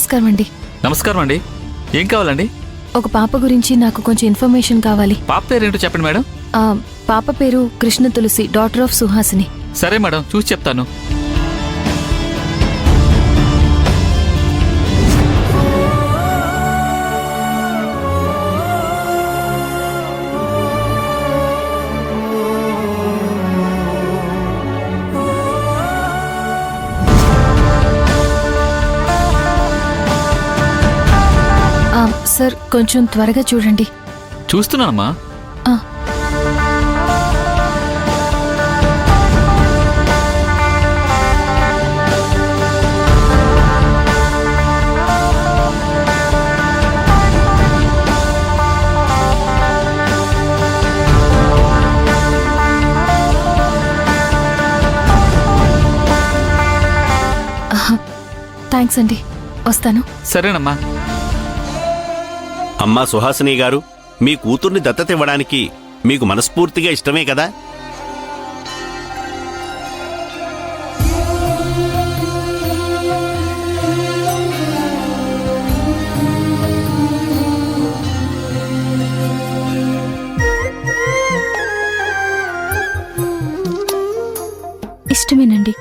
నమస్కారం అండి. నమస్కారం అండి. ఏం కావాలండి? ఒక పాప గురించి నాకు కొంచెం ఇన్ఫర్మేషన్ కావాలి. పాప పేరేంటో చెప్పండి మేడం. పాప పేరు కృష్ణ తులసి, డాటర్ ఆఫ్ సుహాసిని. సరే మేడం, చూసి చెప్తాను. సార్ కొంచెం త్వరగా చూడండి. చూస్తున్నానమ్మా. థ్యాంక్స్ అండి, వస్తాను. సరేనమ్మా. అమ్మా సుహాసిని గారు, మీ కూతుర్ని దత్తత ఇవ్వడానికి మీకు మనస్ఫూర్తిగా ఇష్టమే కదా? ఇష్టమేనండి.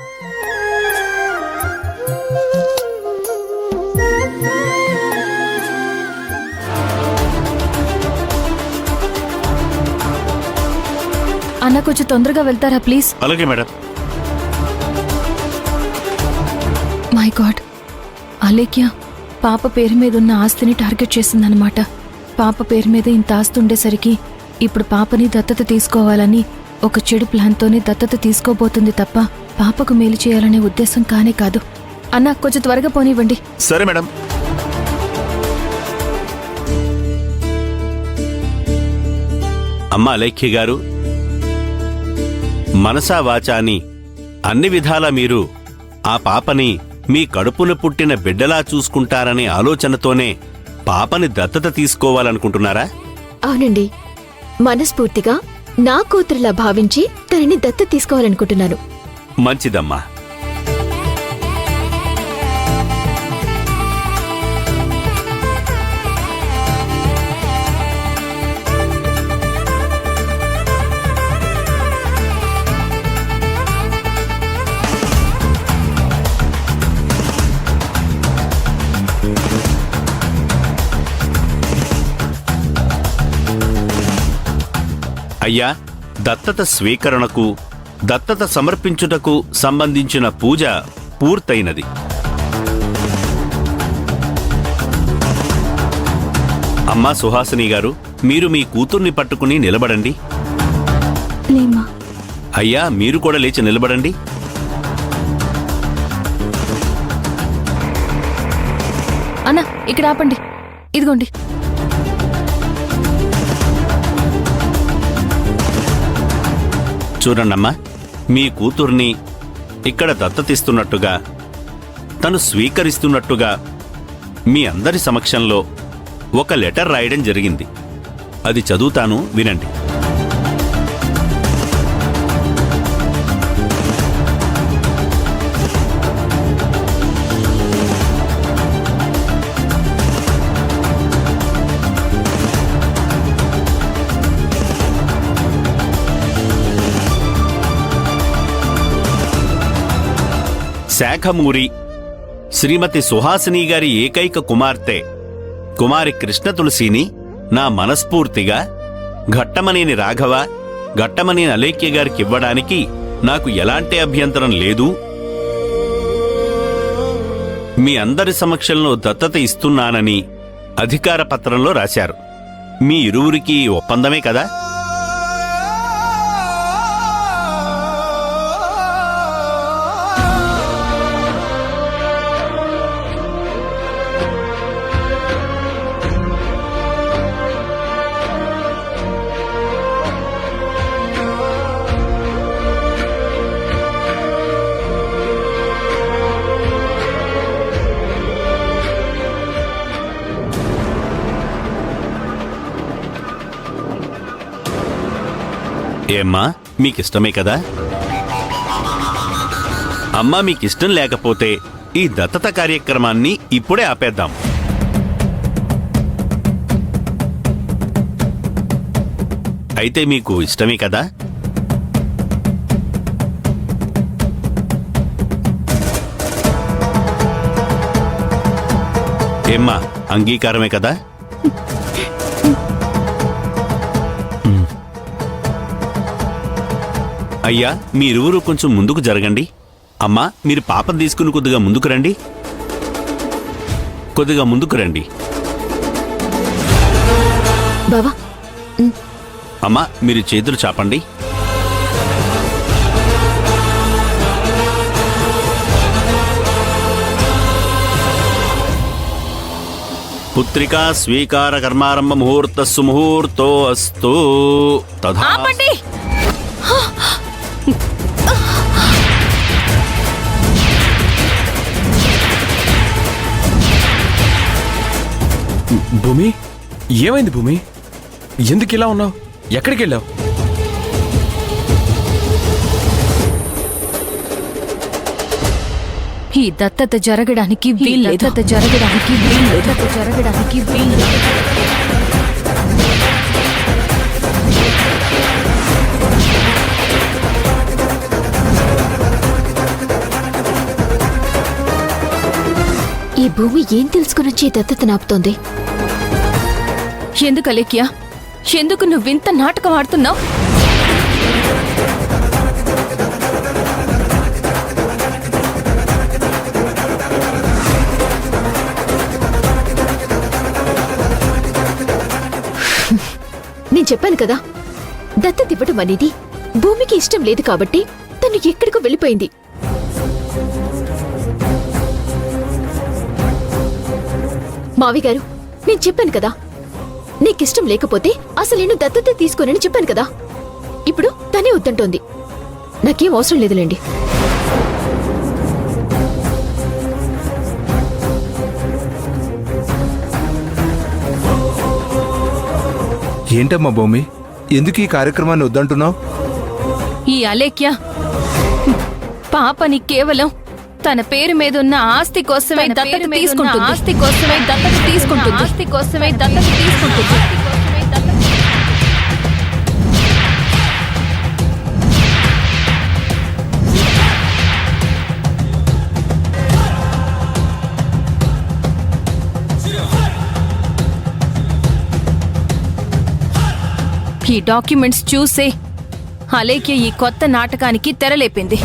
అన్న కొంచెం తొందరగా వెళ్తారా ప్లీజ్? అలాగే మేడం. మై గాడ్, అలేఖ్య పాప పేరు మీద ఉన్న ఆస్తిని టార్గెట్ చేసిందనమాట. పాప పేరు మీద ఇంత ఆస్తి ఉండేసరికి ఇప్పుడు పాపని దత్తత తీసుకోవాలని ఒక చెడు ప్లాన్తోనే దత్తత తీసుకోబోతుంది తప్ప పాపకు మేలు చేయాలనే ఉద్దేశం కానే కాదు. అన్న కొంచెం త్వరగా పోనివ్వండి. సరే మేడం. అమ్మా అలేఖ్య గారు, మనసా వాచాని అన్ని విధాలా మీరు ఆ పాపని మీ కడుపున పుట్టిన బిడ్డలా చూసుకుంటారనే ఆలోచనతోనే పాపని దత్తత తీసుకోవాలనుకుంటున్నారా? అవునండి, మనస్ఫూర్తిగా నా కూతురులా భావించి తనని దత్తత తీసుకోవాలనుకుంటున్నాను. మంచిదమ్మా. అయ్యా, దత్తత స్వీకరణకు దత్తత సమర్పించుటకు సంబంధించిన పూజ పూర్తయినది. అమ్మా సుహాసిని గారు, మీరు మీ కూతుర్ని పట్టుకుని నిలబడండి. అయ్యా, మీరు కూడా లేచి నిలబడండి. అన్న ఇక్కడ ఆపండి, ఇదిగోండి. చూడండమ్మా, మీ కూతుర్ని ఇక్కడ దత్తతిస్తున్నట్టుగా, తను స్వీకరిస్తున్నట్టుగా మీ అందరి సమక్షంలో ఒక లెటర్ రాయడం జరిగింది. అది చదువుతాను, వినండి. శాఖమూరి శ్రీమతి సుహాసిని గారి ఏకైక కుమార్తె కుమారి కృష్ణ తులసిని నా మనస్ఫూర్తిగా ఘట్టమనేని రాఘవ, ఘట్టమనేని అలేఖ్య గారికివ్వడానికి నాకు ఎలాంటి అభ్యంతరం లేదు. మీ అందరి సమక్షంలో దత్తత ఇస్తున్నానని అధికార పత్రంలో రాశారు. మీ ఇరువురికి ఒప్పందమే కదా? ఏమ్మా, మీకిష్టమే కదా? అమ్మా, మీకిష్టం లేకపోతే ఈ దత్తత కార్యక్రమాన్ని ఇప్పుడే ఆపేద్దాం. అయితే మీకు ఇష్టమే కదా? ఏమ్మా, అంగీకారమే కదా? అయ్యా, మీరువురు కొంచెం ముందుకు జరగండి. అమ్మా, మీరు పాపను తీసుకుని కొద్దిగా ముందుకు రండి. కొద్దిగా ముందుకు రండి. బావా, అమ్మా, మీరు చేతులు చాపండి. పుత్రికా స్వీకార కర్మారంభ ముహూర్త సుముహూర్తో అస్తు. తథా. ఆపండి. భూమి, ఏమైంది భూమి? ఎందుకు ఇలా ఉన్నావు? ఎక్కడికి వెళ్ళావు? ఈ దత్తత జరగడానికి వీల్లేదు. దత్తత జరగడానికి వీల్లేదు. దత్తత జరగడానికి వీల్లేదు. ఈ భూమి ఏం తెలుసుకుని వచ్చి దత్తత నాపుతోంది? ఎందుకు అలేఖ్య? ఎందుకు నువ్వింత నాటకం ఆడుతున్నావు? నేను చెప్పాను కదా, దత్తత ఇవ్వడం అనేది భూమికి ఇష్టం లేదు కాబట్టి తను ఎక్కడికో వెళ్ళిపోయింది. మావి గారు, నేను చెప్పాను కదా, నీకిష్టం లేకపోతే అసలు నేను దత్తత తీసుకోనని చెప్పాను కదా. ఇప్పుడు తనే వద్దంటోంది. నాకేం అవసరం లేదులేండి. ఏంటమ్మా భూమి, ఎందుకు ఈ కార్యక్రమాన్ని వద్దంటున్నావు? ఈ అలేఖ్య పాపని కేవలం తన పేరు మీద ఉన్న ఆస్తి కోసమే దత్తత తీసుకుంటుంది. ఆస్తి కోసమే దత్తత తీసుకుంటుంది. ఆస్తి కోసమే దత్తత తీసుకుంటుంది. ఈ డాక్యుమెంట్స్ చూసే అలేఖ్య ఈ కొత్త నాటకానికి తెరలేపింది.